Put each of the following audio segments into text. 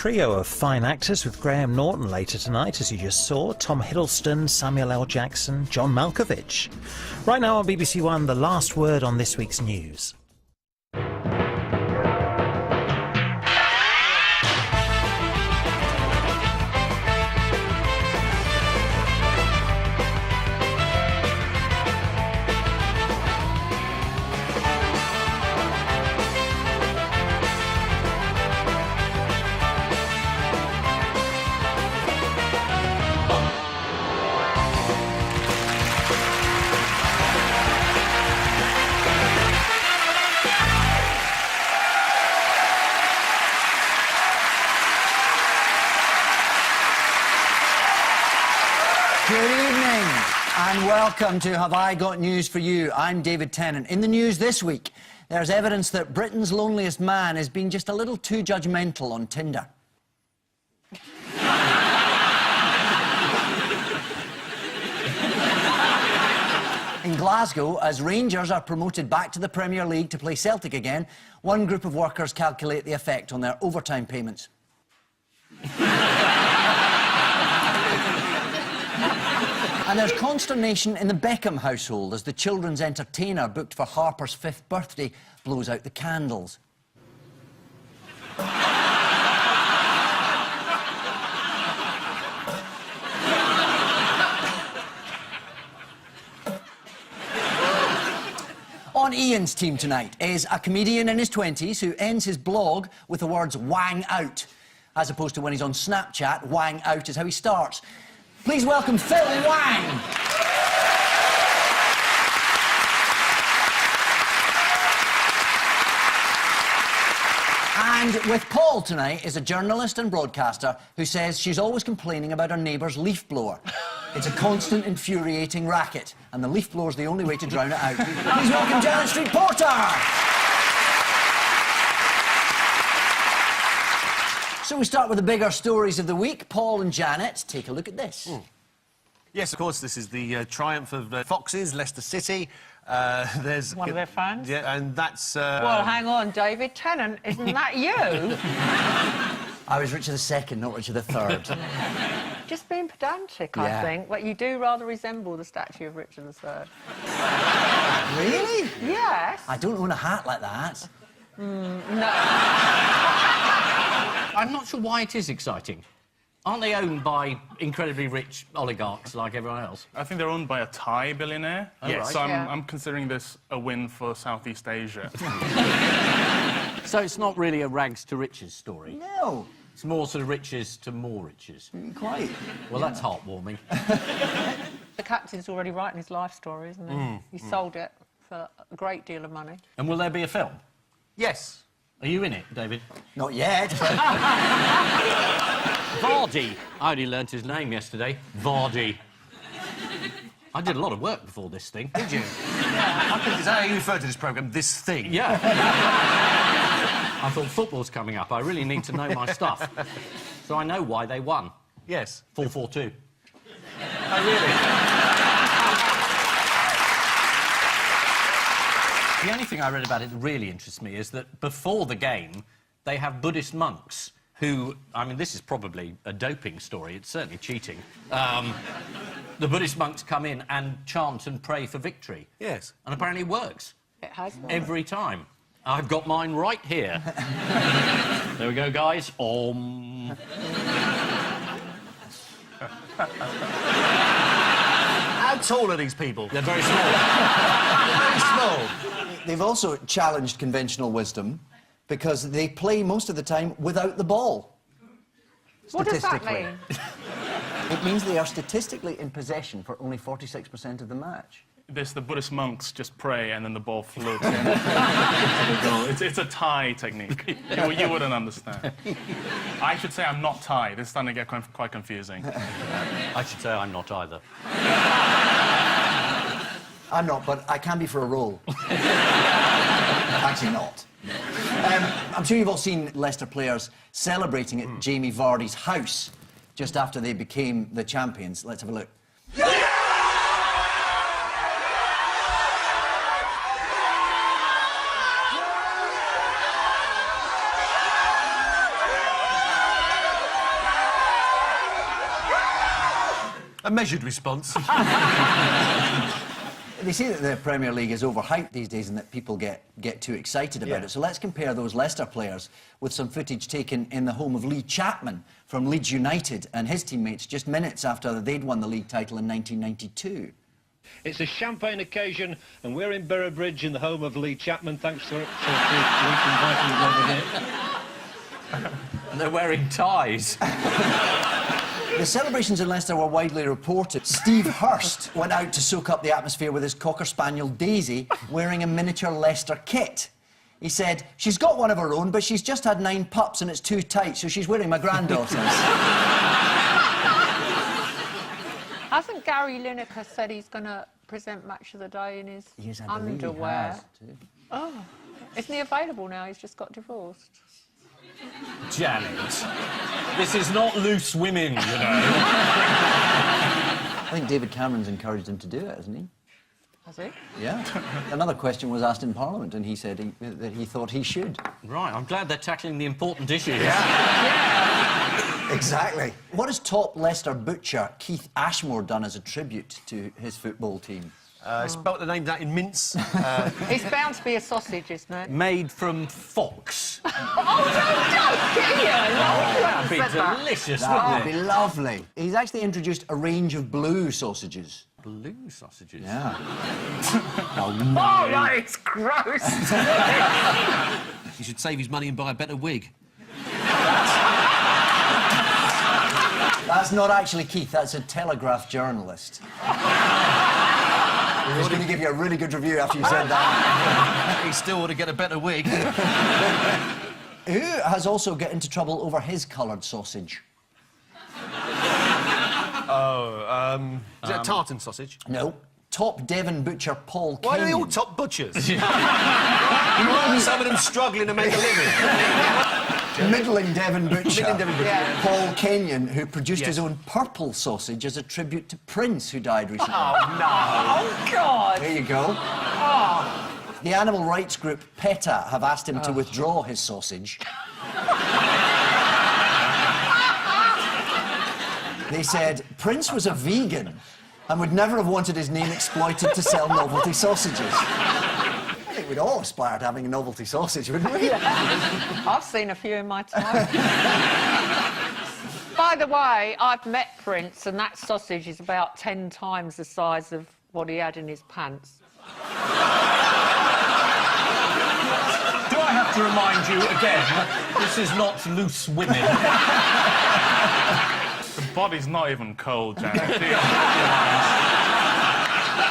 trio of fine actors with Graham Norton later tonight, as you just saw. Tom Hiddleston, Samuel L. Jackson, John Malkovich. Right now on BBC One, the last word on this week's news. Welcome to Have I Got News For You. I'm David Tennant. In the news this week, there's evidence that Britain's loneliest man is being just a little too judgmental on Tinder. In Glasgow, as Rangers are promoted back to the Premier League to play Celtic again, one group of workers calculate the effect on their overtime payments. And there's consternation in the Beckham household as the children's entertainer booked for Harper's 5th birthday blows out the candles. On Ian's team tonight is a comedian in his 20s who ends his blog with the words "wang out." As opposed to when he's on Snapchat, "wang out" is how he starts. Please welcome Phil Wang. And with Paul tonight is a journalist and broadcaster who says she's always complaining about her neighbour's leaf blower. It's a constant, infuriating racket, and the leaf blower's the only way to drown it out. Please welcome Janet Street Porter. So we start with the bigger stories of the week. Paul and Janet, take a look at this. Yes, of course, this is the triumph of Foxes, Leicester City. There's one of their fans? Yeah, and that's... Well, hang on, David Tennant, isn't that you? I was Richard II, not Richard III. Just being pedantic, I think, but you do rather resemble the statue of Richard III. Really? Yes. I don't own a hat like that. No. I'm not sure why it is exciting. Aren't they owned by incredibly rich oligarchs like everyone else? I think they're owned by a Thai billionaire. Oh, yes. So I'm considering this a win for Southeast Asia. So it's not really a rags to riches story? No. It's more sort of riches to more riches? Quite. Well, that's heartwarming. The captain's already writing his life story, isn't he? He sold it for a great deal of money. And will there be a film? Yes. Are you in it, David? Not yet. Vardy. I only learnt his name yesterday. Vardy. I did a lot of work before this thing. Did you? Yeah. Is that how you refer to this programme, this thing? Yeah. I thought football's coming up. I really need to know my stuff. So I know why they won. Yes. 4-4-2. Oh, really? The only thing I read about it that really interests me is that before the game, they have Buddhist monks who... I mean, this is probably a doping story. It's certainly cheating. The Buddhist monks come in and chant and pray for victory. Yes. And apparently it works. It has worked. Every time. I've got mine right here. There we go, guys. Om. How tall are these people? They're very small. Very small. They've also challenged conventional wisdom because they play most of the time without the ball. What does that mean? It means they are statistically in possession for only 46% of the match. The Buddhist monks just pray and then the ball floats in. It's a Thai technique. You wouldn't understand. I should say I'm not Thai. This is starting to get quite confusing. I should say I'm not either. I'm not, but I can be for a role. Actually not. I'm sure you've all seen Leicester players celebrating at Jamie Vardy's house just after they became the champions. Let's have a look. A measured response. They say that the Premier League is overhyped these days and that people get too excited about it. So let's compare those Leicester players with some footage taken in the home of Lee Chapman from Leeds United and his teammates just minutes after they'd won the league title in 1992. It's a champagne occasion, and we're in Boroughbridge in the home of Lee Chapman. Thanks for inviting us over here. And they're wearing ties. The celebrations in Leicester were widely reported. Steve Hurst went out to soak up the atmosphere with his Cocker Spaniel Daisy, wearing a miniature Leicester kit. He said, "She's got one of her own, but she's just had 9 pups and it's too tight, so she's wearing my granddaughter's." Hasn't Gary Lineker said he's going to present Match of the Day in his Yes, I believe he underwear? has, too. Oh, isn't he available now? He's just got divorced. Janet, this is not loose women, you know. I think David Cameron's encouraged him to do it, hasn't he? Has he? Yeah. Another question was asked in Parliament, and he said that he thought he should. Right, I'm glad they're tackling the important issues. Exactly. What has top Leicester butcher Keith Ashmore done as a tribute to his football team? Spelt the name out in mince. It's bound to be a sausage, isn't it? Made from fox. That'd That'd be delicious, That would wouldn't be it? lovely. He's actually introduced a range of blue sausages. Blue sausages. Yeah. Oh, no, it's gross. He should save his money and buy a better wig. That's not actually Keith, that's a Telegraph journalist. He was going to give you a really good review after you said that. He still ought to get a better wig. Who has also got into trouble over his coloured sausage? Is it a tartan sausage? No. Top Devon butcher Paul Why are they all Kenyon. top butchers? Some of them struggling to make a living. Middling Devon butcher. Middling Devon butcher. Yeah. Paul Kenyon, who produced his Yes. own purple sausage as a tribute to Prince, who died recently. Oh, God. There you go. The animal rights group PETA have asked him to withdraw his sausage. They said Prince was a vegan and would never have wanted his name exploited to sell novelty sausages. I think we'd all aspire to having a novelty sausage, wouldn't we? I've seen a few in my time. By the way, I've met Prince, and that sausage is about 10 times the size of what he had in his pants. Do I have to remind you again, this is not loose women. The body's not even cold, Janet.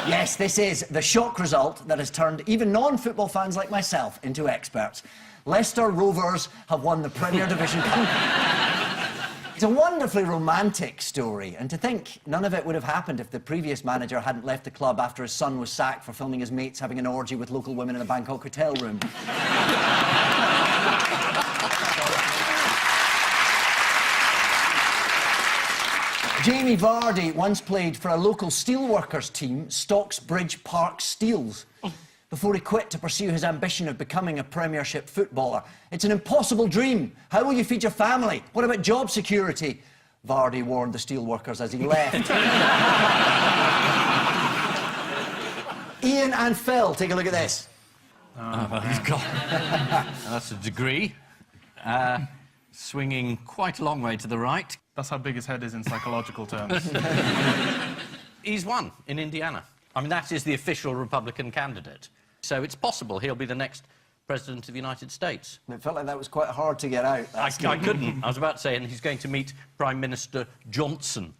Yes, this is the shock result that has turned even non-football fans like myself into experts. Leicester Rovers have won the Premier Division. It's a wonderfully romantic story, and to think none of it would have happened if the previous manager hadn't left the club after his son was sacked for filming his mates having an orgy with local women in a Bangkok hotel room. Jamie Vardy once played for a local steelworkers team, Stocksbridge Park Steels, before he quit to pursue his ambition of becoming a Premiership footballer. It's an impossible dream. How will you feed your family? What about job security? Vardy warned the steelworkers as he left. Ian and Phil, take a look at this. He's got... That's a degree. Swinging quite a long way to the right. That's how big his head is in psychological terms. He's won in Indiana. I mean, that is the official Republican candidate. So it's possible he'll be the next President of the United States. It felt like that was quite hard to get out. I couldn't. I was about to say, and he's going to meet Prime Minister Johnson.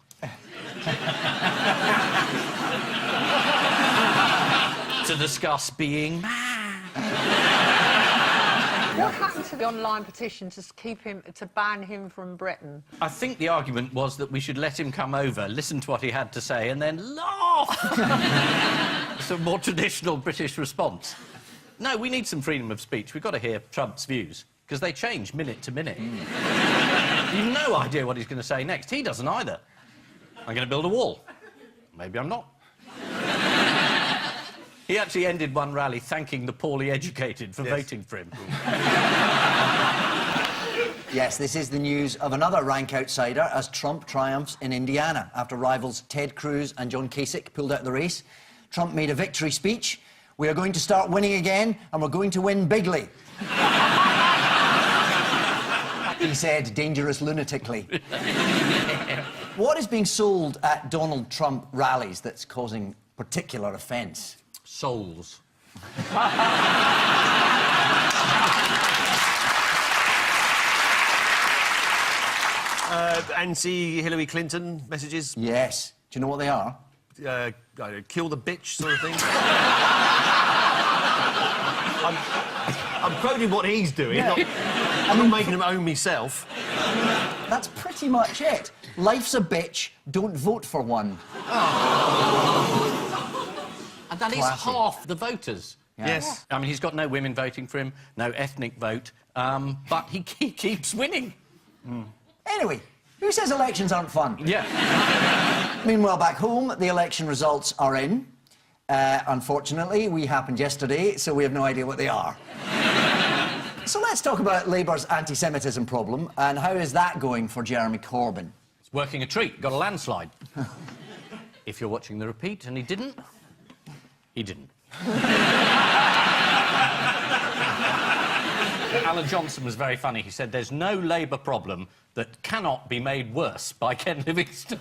To discuss being What happened to the online petition to keep him, to ban him from Britain? I think the argument was that we should let him come over, listen to what he had to say, and then laugh! It's a more traditional British response. No, we need some freedom of speech. We've got to hear Trump's views, because they change minute to minute. You've no idea what he's going to say next. He doesn't either. I'm going to build a wall. Maybe I'm not. He actually ended one rally thanking the poorly educated for voting for him. Yes, this is the news of another rank outsider as Trump triumphs in Indiana after rivals Ted Cruz and John Kasich pulled out of the race. Trump made a victory speech. We are going to start winning again, and we're going to win bigly. He said dangerous lunatically. What is being sold at Donald Trump rallies that's causing particular offence? Souls. Anti-Hillary Clinton messages. Yes. Do you know what they are? Kill the bitch sort of thing. I'm quoting what he's doing. Yeah. I'm not making him own myself. That's pretty much it. Life's a bitch, don't vote for one. And that is Classy. half the voters. Yes. I mean, he's got no women voting for him, no ethnic vote, but he keeps winning. Anyway, who says elections aren't fun? Yeah. Meanwhile, back home, the election results are in. Unfortunately, we happened yesterday, so we have no idea what they are. So let's talk about Labour's anti-Semitism problem, and how is that going for Jeremy Corbyn? It's working a treat. Got a landslide. If you're watching the repeat and he didn't, he didn't. Alan Johnson was very funny. He said there's no Labour problem that cannot be made worse by Ken Livingstone.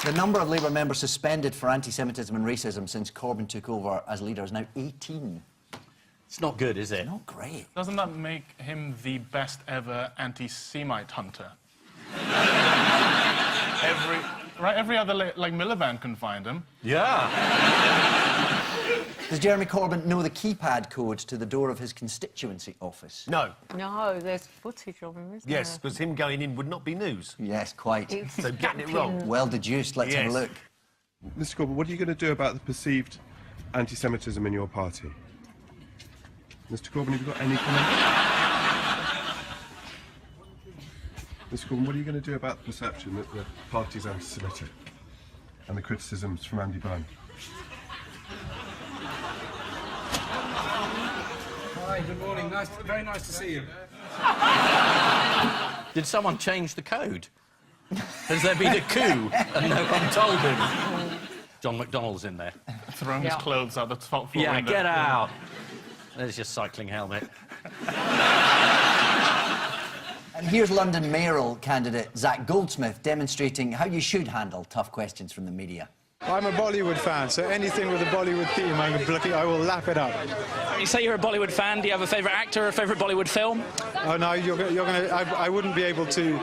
The number of Labour members suspended for anti-Semitism and racism since Corbyn took over as leader is now 18. It's not good, is it? Not great. Doesn't that make him the best ever anti-Semite hunter? Every other, like Miliband can find him. Yeah. Does Jeremy Corbyn know the keypad code to the door of his constituency office? No. No, there's footage of him, isn't Yes, there? because him going in would not be news. Yes, quite. It's So getting it snapping. wrong. Well deduced. Let's have a Yes. look. Mr. Corbyn, what are you going to do about the perceived anti-Semitism in your party? Mr. Corbyn, have you got any comment? Mr. Corbyn, what are you going to do about the perception that the party's anti-Semitic and the criticisms from Andy Byrne? Hi, good morning. Very nice to see you. Did someone change the code? Has there been a coup and no one told him? John McDonnell's in there. Throwing his clothes out the top floor Yeah, window. get out. There's your cycling helmet. And here's London mayoral candidate Zach Goldsmith demonstrating how you should handle tough questions from the media. I'm a Bollywood fan, so anything with a Bollywood theme, I will lap it up. You say you're a Bollywood fan. Do you have a favourite actor or a favourite Bollywood film? Oh no, you're gonna. I wouldn't be able to. No,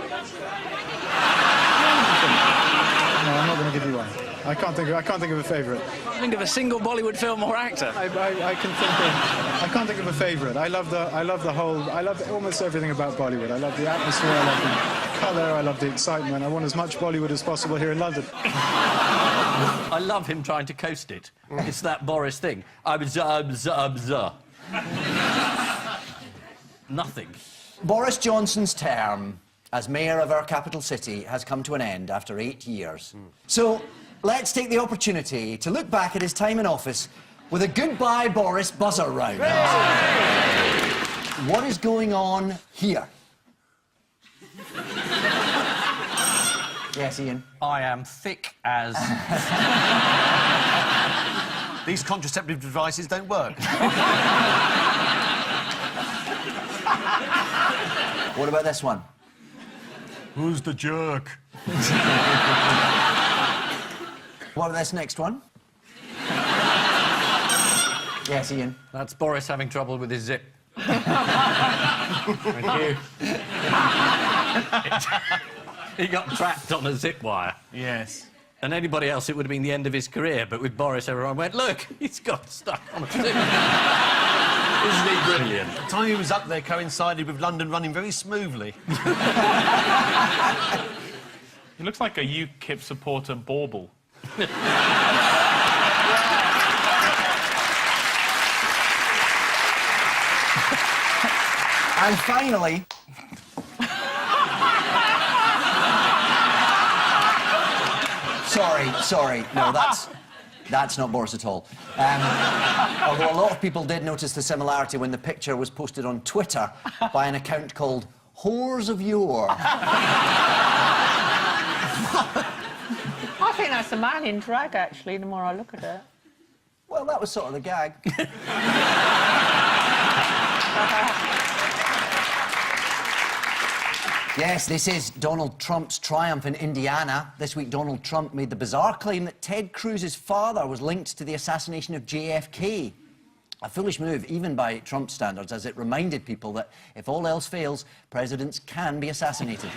I'm not going to give you one. I can't think of a favourite. Think of a single Bollywood film or actor. I can't think of a favourite. I love almost everything about Bollywood. I love the atmosphere. I love the colour. I love the excitement. I want as much Bollywood as possible here in London. I love him trying to coast it. It's that Boris thing. Nothing. Boris Johnson's term as mayor of our capital city has come to an end after 8 years. So let's take the opportunity to look back at his time in office with a goodbye Boris buzzer round. What is going on here? Yes, Ian. I am thick as... These contraceptive devices don't work. What about this one? Who's the jerk? What about this next one? Yes, Ian. That's Boris having trouble with his zip. Thank you. He got trapped on a zip wire. Yes. And anybody else, it would have been the end of his career. But with Boris, everyone went, look, he's got stuck on a zip. Isn't he brilliant? The time he was up there coincided with London running very smoothly. He looks like a UKIP supporter bauble. And finally... sorry. No, That's not Boris at all. Although a lot of people did notice the similarity when the picture was posted on Twitter by an account called Whores of Yore. I think that's a man in drag, actually, the more I look at it. Well, that was sort of the gag. Yes, this is Donald Trump's triumph in Indiana. This week, Donald Trump made the bizarre claim that Ted Cruz's father was linked to the assassination of JFK. A foolish move, even by Trump standards, as it reminded people that if all else fails, presidents can be assassinated.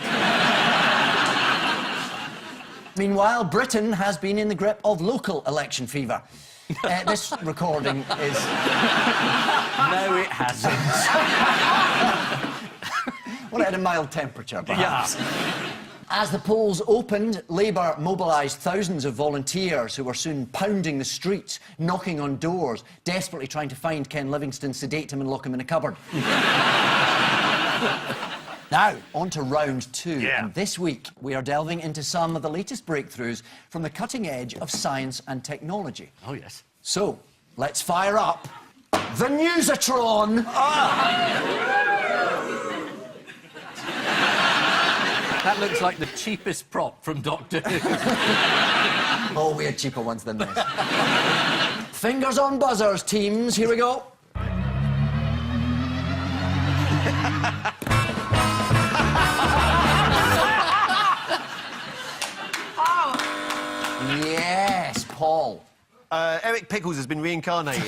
Meanwhile, Britain has been in the grip of local election fever. This recording is... No, it hasn't. Well, it had a mild temperature, perhaps. Yeah. As the polls opened, Labour mobilised thousands of volunteers who were soon pounding the streets, knocking on doors, desperately trying to find Ken Livingstone, sedate him and lock him in a cupboard. Now, on to round two. Yeah. And this week, we are delving into some of the latest breakthroughs from the cutting edge of science and technology. Oh, yes. So, let's fire up the Newsatron! That looks like the cheapest prop from Doctor Who. Oh, we had cheaper ones than this. Fingers on buzzers, teams. Here we go. Yes, Paul. Eric Pickles has been reincarnated.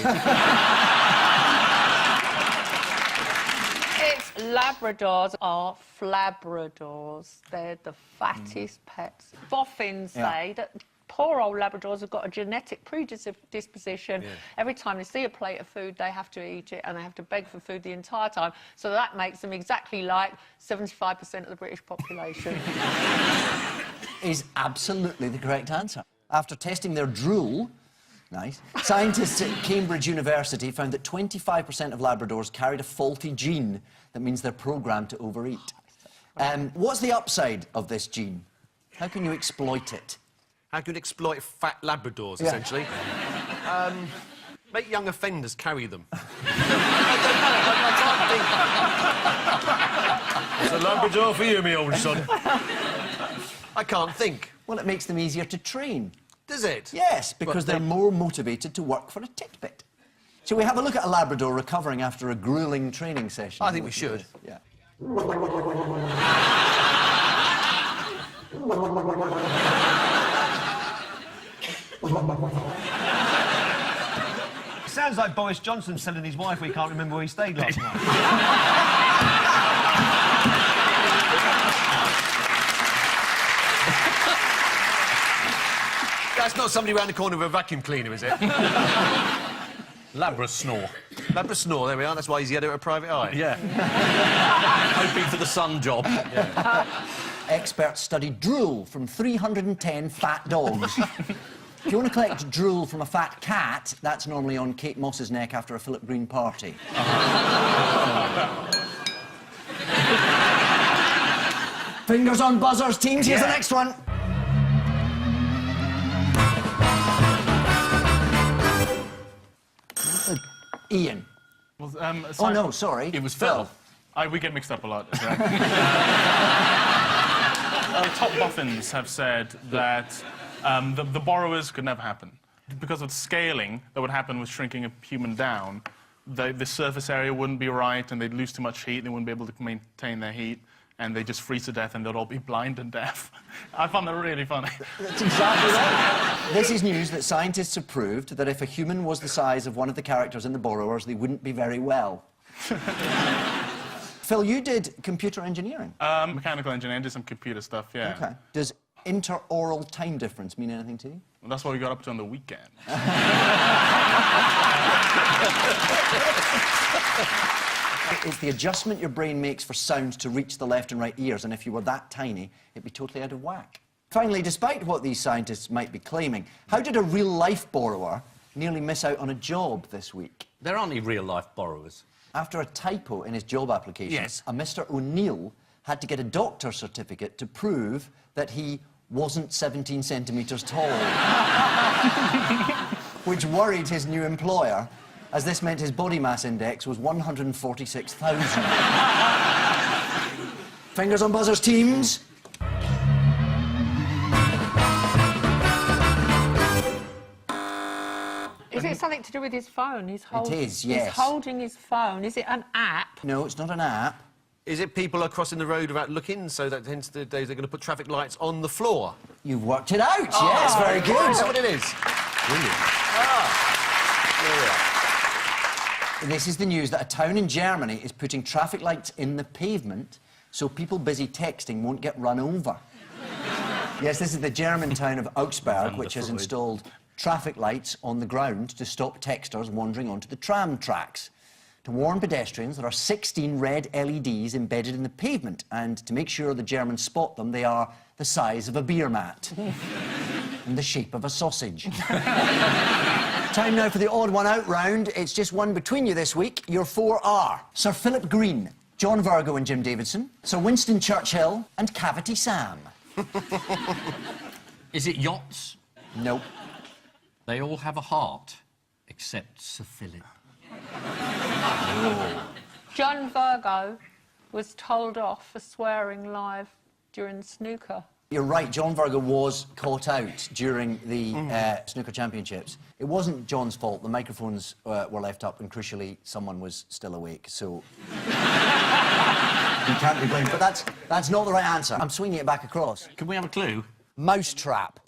Labradors are flabradors. They're the fattest pets. Boffins say that poor old Labradors have got a genetic predisposition. Yeah. Every time they see a plate of food, they have to eat it, and they have to beg for food the entire time. So that makes them exactly like 75% of the British population. Is absolutely the correct answer. After testing their drool, nice, scientists at Cambridge University found that 25% of Labradors carried a faulty gene that means they're programmed to overeat. What's the upside of this gene? How can you exploit it? How can you exploit fat Labradors, essentially? Make young offenders carry them. I don't know. It's a Labrador for you, me old son. I can't think. Well, it makes them easier to train. Does it? Yes, because they're more motivated to work for a titbit. Shall we have a look at a Labrador recovering after a gruelling training session? I think we should. Yeah. Sounds like Boris Johnson telling his wife we can't remember where he stayed last night. That's not somebody round the corner with a vacuum cleaner, is it? Labra snore. Labra snore, there we are. That's why he's the editor of Private Eye. Yeah. Hoping for the sun job. Yeah. Experts studied drool from 310 fat dogs. If you want to collect drool from a fat cat, that's normally on Kate Moss's neck after a Philip Green party. Fingers on buzzers, teams. Here's the next one. Ian. Well, oh, no, sorry. It was Phil. We get mixed up a lot. Top boffins have said that the borrowers could never happen. Because of scaling that would happen with shrinking a human down, the surface area wouldn't be right, and they'd lose too much heat, they wouldn't be able to maintain their heat, and they'd just freeze to death, and they'd all be blind and deaf. I found that really funny. That's exactly right. This is news that scientists have proved that if a human was the size of one of the characters in The Borrowers, they wouldn't be very well. Phil, you did computer engineering. Mechanical engineering, did some computer stuff, yeah. OK. Does interoral time difference mean anything to you? Well, that's what we got up to on the weekend. It's the adjustment your brain makes for sound to reach the left and right ears, and if you were that tiny, it'd be totally out of whack. Finally, despite what these scientists might be claiming, how did a real-life borrower nearly miss out on a job this week? There aren't any real-life borrowers. After a typo in his job application, a Mr. O'Neill had to get a doctor's certificate to prove that he wasn't 17 centimetres tall. which worried his new employer, as this meant his body mass index was 146,000. Fingers on buzzers, teams. Is it something to do with his phone? It is, yes. He's holding his phone. Is it an app? No, it's not an app. Is it people are crossing the road without looking, so that hence the days they're going to put traffic lights on the floor? You've worked it out, yes, very good. Is that what it is? Brilliant. This is the news that a town in Germany is putting traffic lights in the pavement so people busy texting won't get run over. Yes, this is the German town of Augsburg, which has installed traffic lights on the ground to stop texters wandering onto the tram tracks. To warn pedestrians, there are 16 red LEDs embedded in the pavement, and to make sure the Germans spot them, they are the size of a beer mat and the shape of a sausage. Time now for the odd one out round. It's just one between you this week. Your four are Sir Philip Green, John Virgo and Jim Davidson, Sir Winston Churchill and Cavity Sam. Is it yachts? Nope. They all have a heart, except Sir Philip. John Virgo was told off for swearing live during snooker. You're right, John Virgo was caught out during the snooker championships. It wasn't John's fault. The microphones were left up and, crucially, someone was still awake, so... he can't be blamed. But that's not the right answer. I'm swinging it back across. Can we have a clue? Mousetrap.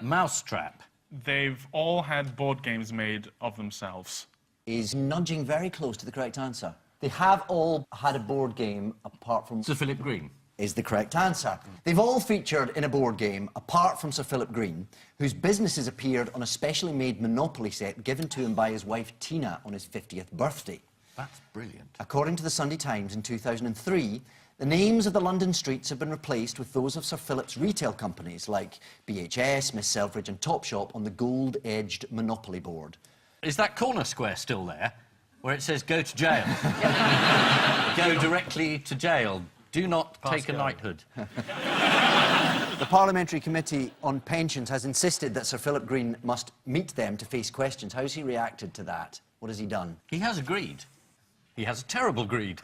Mousetrap. They've all had board games made of themselves. Is nudging very close to the correct answer. They have all had a board game apart from... Sir Philip Green. Is the correct answer. They've all featured in a board game apart from Sir Philip Green, whose businesses appeared on a specially made Monopoly set given to him by his wife Tina on his 50th birthday. That's brilliant. According to the Sunday Times in 2003, the names of the London streets have been replaced with those of Sir Philip's retail companies like BHS, Miss Selfridge and Topshop on the gold-edged Monopoly board. Is that corner square still there, where it says go to jail? Go directly to jail. Do not take a knighthood. The Parliamentary Committee on Pensions has insisted that Sir Philip Green must meet them to face questions. How's he reacted to that? What has he done? He has agreed. He has a terrible greed.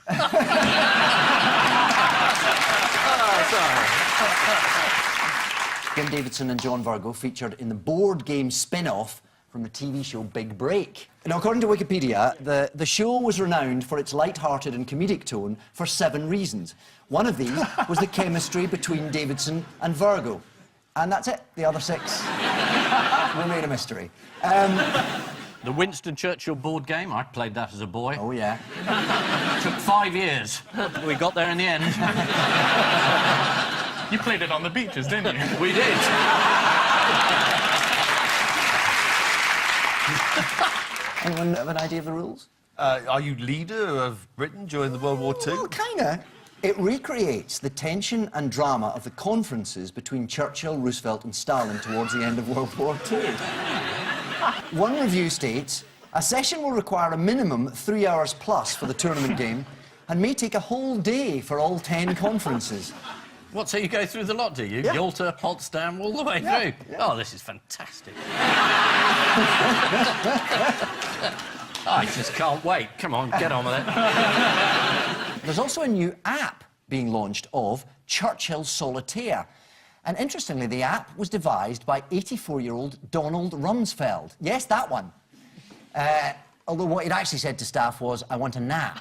Jim Davidson and John Virgo featured in the board game spin-off from the TV show Big Break. Now, according to Wikipedia, the show was renowned for its light-hearted and comedic tone for 7 reasons. One of these was the chemistry between Davidson and Virgo. And that's it. The other 6 remain a mystery. The Winston Churchill board game, I played that as a boy. Oh, yeah. Took 5 years. We got there in the end. You played it on the beaches, didn't you? We did. Anyone have an idea of the rules? Are you leader of Britain during the World War II? Well, kinda. It recreates the tension and drama of the conferences between Churchill, Roosevelt and Stalin towards the end of World War II. One review states, a session will require a minimum 3 hours plus for the tournament game and may take a whole day for all 10 conferences. What, so you go through the lot, do you? Yeah. Yalta, Potsdam, all the way through? Yeah. Oh, this is fantastic. I just can't wait. Come on, get on with it. There's also a new app being launched of Churchill Solitaire. And interestingly, the app was devised by 84-year-old Donald Rumsfeld. Yes, that one. Although what he'd actually said to staff was, I want a nap.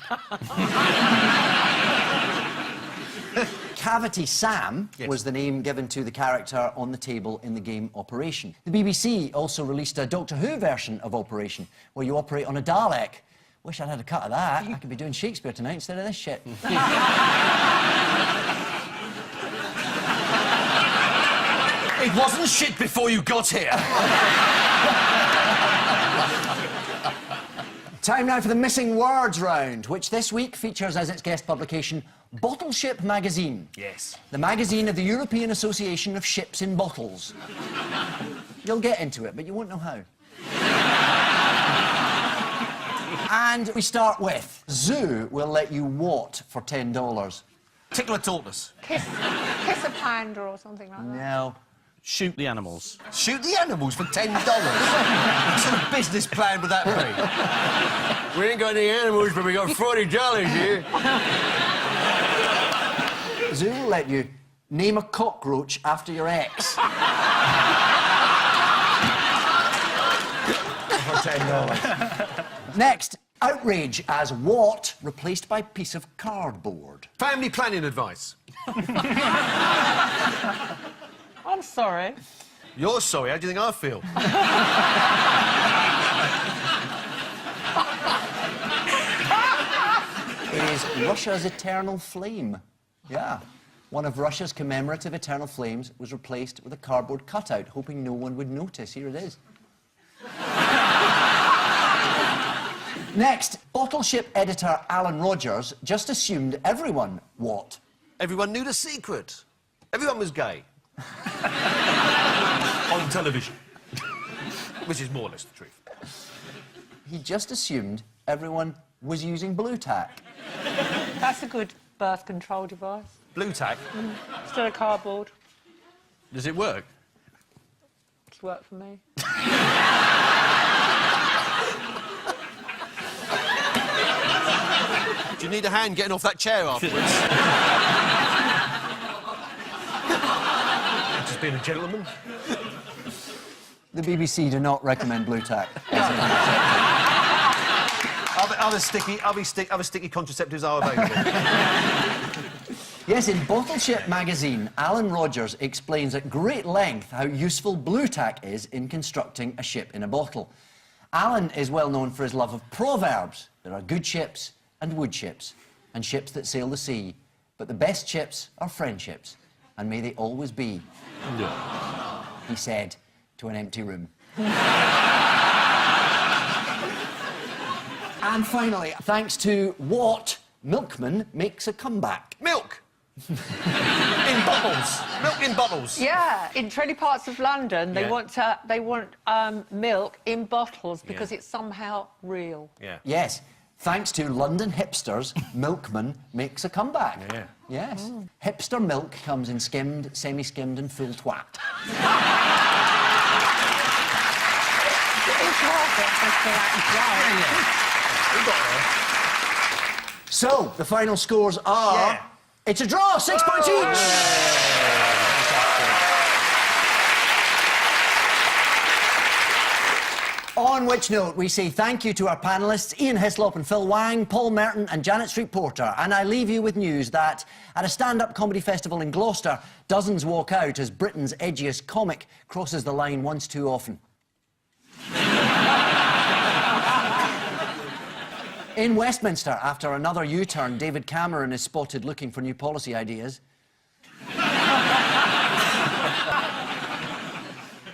Cavity Sam was the name given to the character on the table in the game Operation. The BBC also released a Doctor Who version of Operation, where you operate on a Dalek. Wish I'd had a cut of that. I could be doing Shakespeare tonight instead of this shit. It wasn't shit before you got here. Time now for the Missing Words round, which this week features as its guest publication Bottleship magazine. Yes. The magazine of the European Association of Ships in Bottles. You'll get into it, but you won't know how. And we start with Zoo will let you what for $10? Tickle a tortoise. Kiss a panda or something like that. No. Shoot the animals. Shoot the animals for $10? What sort of business plan would that be? We ain't got any animals, but we got $40 here. Zoo will let you name a cockroach after your ex. Next, outrage as what replaced by piece of cardboard. Family planning advice. I'm sorry. You're sorry. How do you think I feel? It is Russia's eternal flame. Yeah. One of Russia's commemorative eternal flames was replaced with a cardboard cutout, hoping no one would notice. Here it is. Next, bottle ship editor Alan Rogers just assumed everyone what? Everyone knew the secret. Everyone was gay. On television. Which is more or less the truth. He just assumed everyone was using blue tack. That's a good birth control device. Blue tack? Still a cardboard. Does it work? It's worked for me. Do you need a hand getting off that chair afterwards? Just being a gentleman. The BBC do not recommend blue tack. Other sticky contraceptives are available. Yes, in Bottle Ship magazine, Alan Rogers explains at great length how useful blue tack is in constructing a ship in a bottle. Alan is well known for his love of proverbs. There are good ships and wood ships, and ships that sail the sea. But the best ships are friendships, and may they always be. No. He said to an empty room. And finally, thanks to what, milkman makes a comeback. Milk! In bottles. Milk in bottles. Yeah, in trendy parts of London, they want milk in bottles because it's somehow real. Yeah. Yes. Thanks to London hipsters, milkman makes a comeback. Yeah. Yes. Hipster milk comes in skimmed, semi-skimmed and full twat. So, the final scores are... Yeah. It's a draw, 6 points each! On which note, we say thank you to our panellists, Ian Hislop and Phil Wang, Paul Merton and Janet Street Porter. And I leave you with news that at a stand-up comedy festival in Gloucester, dozens walk out as Britain's edgiest comic crosses the line once too often. In Westminster, after another U-turn, David Cameron is spotted looking for new policy ideas.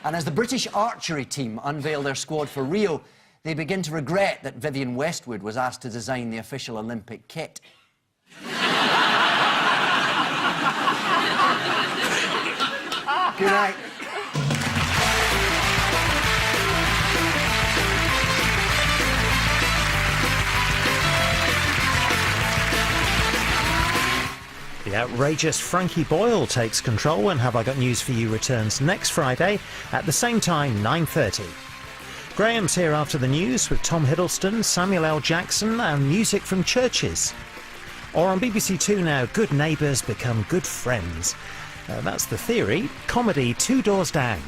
And as the British archery team unveil their squad for Rio, they begin to regret that Vivienne Westwood was asked to design the official Olympic kit. Good night. The outrageous Frankie Boyle takes control when Have I Got News For You returns next Friday at the same time, 9:30. Graham's here after the news with Tom Hiddleston, Samuel L. Jackson and music from Churches. Or on BBC Two now, good neighbours become good friends. That's the theory. Comedy two doors down.